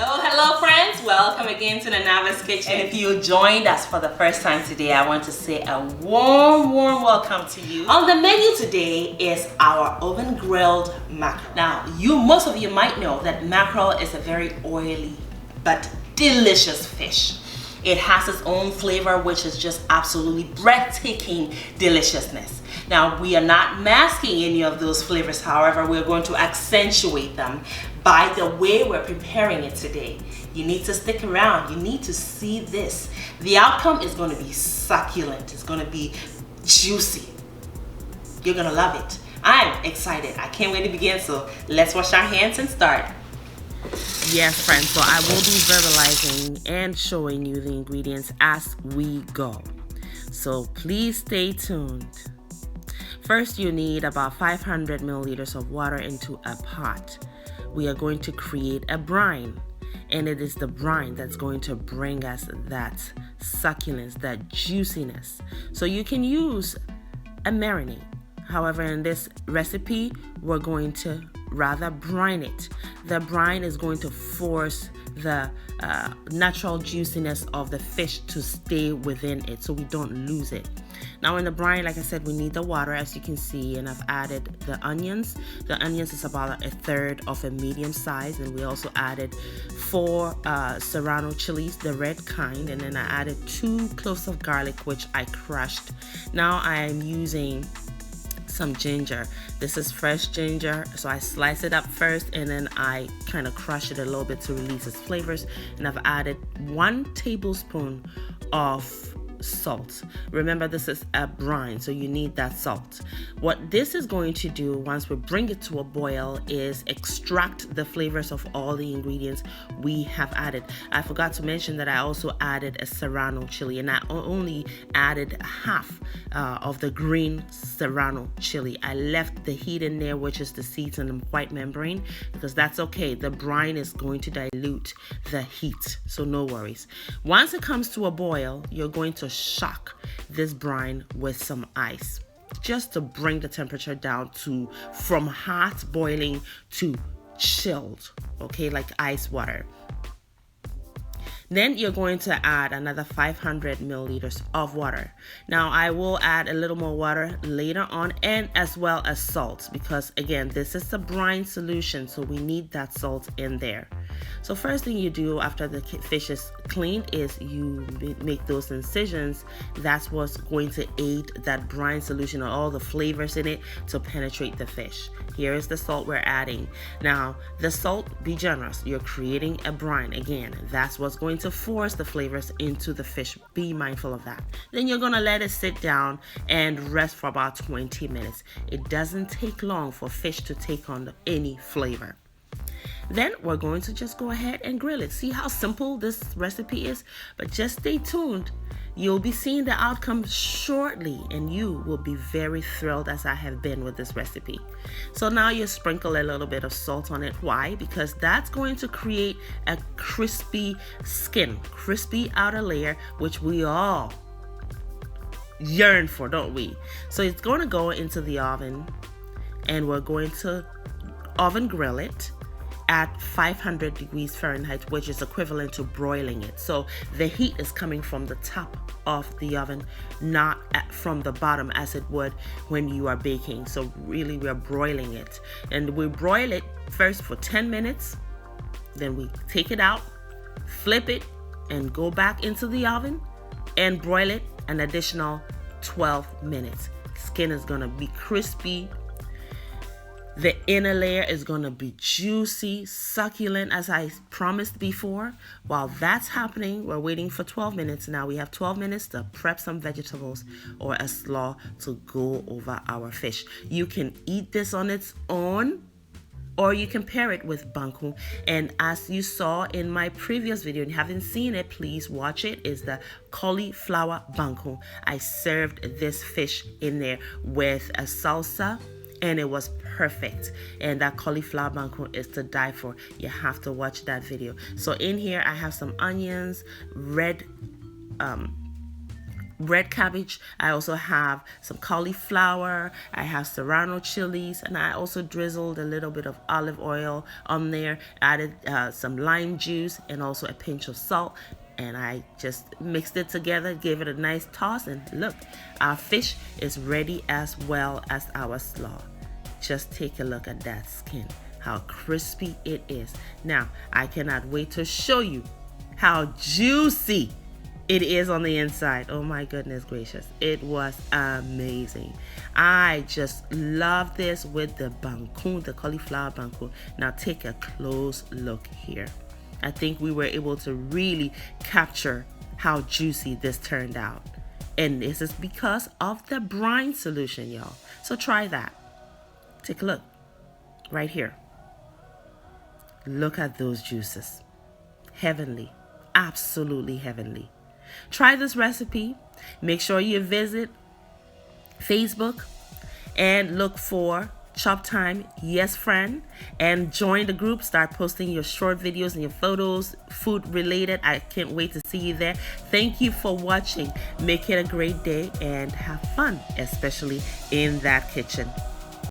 Hello friends, welcome again to the Nava's Kitchen. And if you joined us for the first time today, I want to say a warm welcome to you. On the menu today is our oven grilled mackerel. Now, most of you might know that mackerel is a very oily but delicious fish. It has its own flavor, which is just absolutely breathtaking deliciousness. Now, we are not masking any of those flavors. However, we're going to accentuate them by the way we're preparing it today. You need to stick around. You need to see this. The outcome is going to be succulent. It's going to be juicy. You're going to love it. I'm excited. I can't wait to begin. So let's wash our hands and start. Yes, friends, so I will be verbalizing and showing you the ingredients as we go. So please stay tuned. First, you need about 500 milliliters of water into a pot. We are going to create a brine, and it is the brine that's going to bring us that succulence, that juiciness. So you can use a marinade. However, in this recipe, we're going to rather brine it. The brine is going to force the natural juiciness of the fish to stay within it so we don't lose it. Now in the brine, like I said, we need the water, as you can see, and I've added the onions. The onions is about a third of a medium size, and we also added 4 Serrano chilies, the red kind, and then I added 2 cloves of garlic, which I crushed. Now I'm using some ginger. This is fresh ginger, so I slice it up first and then I kind of crush it a little bit to release its flavors, and I've added 1 tablespoon of salt. Remember, this is a brine, so you need that salt. What this is going to do once we bring it to a boil is extract the flavors of all the ingredients we have added. I forgot to mention that I also added a Serrano chili, and I only added half of the green Serrano chili. I left the heat in there, which is the seeds and the white membrane, because that's okay. The brine is going to dilute the heat, so no worries. Once it comes to a boil, you're going to shock this brine with some ice, just to bring the temperature down to from hot boiling to chilled, okay, like ice water. Then you're going to add another 500 milliliters of water. Now I will add a little more water later on, and as well as salt, because again, this is a brine solution, so we need that salt in there. So first thing you do after the fish is cleaned is you make those incisions. That's what's going to aid that brine solution or all the flavors in it to penetrate the fish. Here is the salt we're adding. Now the salt, be generous. You're creating a brine. Again, that's what's going to force the flavors into the fish. Be mindful of that. Then you're going to let it sit down and rest for about 20 minutes. It doesn't take long for fish to take on any flavor. Then we're going to just go ahead and grill it. See how simple this recipe is? But just stay tuned. You'll be seeing the outcome shortly, and you will be very thrilled, as I have been with this recipe. So now you sprinkle a little bit of salt on it. Why? Because that's going to create a crispy skin, crispy outer layer, which we all yearn for, don't we? So it's going to go into the oven, and we're going to oven grill it at 500 degrees Fahrenheit, which is equivalent to broiling it. So the heat is coming from the top of the oven, not from the bottom as it would when you are baking. So really, we are broiling it, and we broil it first for 10 minutes. Then we take it out, flip it, and go back into the oven and broil it an additional 12 minutes. Skin is gonna be crispy. The inner layer is going to be juicy, succulent, as I promised before. While that's happening, we're waiting for 12 minutes. Now we have 12 minutes to prep some vegetables or a slaw to go over our fish. You can eat this on its own, or you can pair it with banku. And as you saw in my previous video, and you haven't seen it, please watch it, is the cauliflower banku. I served this fish in there with a salsa, and it was perfect. And that cauliflower banku is to die for. You have to watch that video. So in here I have some onions, red red cabbage. I also have some cauliflower. I have Serrano chilies, and I also drizzled a little bit of olive oil on there. Added some lime juice and also a pinch of salt. And I just mixed it together, gave it a nice toss, and look, our fish is ready as well as our slaw. Just take a look at that skin, how crispy it is. Now, I cannot wait to show you how juicy it is on the inside. Oh my goodness gracious. It was amazing. I just love this with the bancoon, the cauliflower bancoon. Now take a close look here. I think we were able to really capture how juicy this turned out. And this is because of the brine solution, y'all. So try that. Take a look right here. Look at those juices. Heavenly, absolutely heavenly. Try this recipe. Make sure you visit Facebook and look for Chop Time Yes Friend and join the group. Start posting your short videos and your photos, food related. I can't wait to see you there. Thank you for watching. Make it a great day and have fun, especially in that kitchen.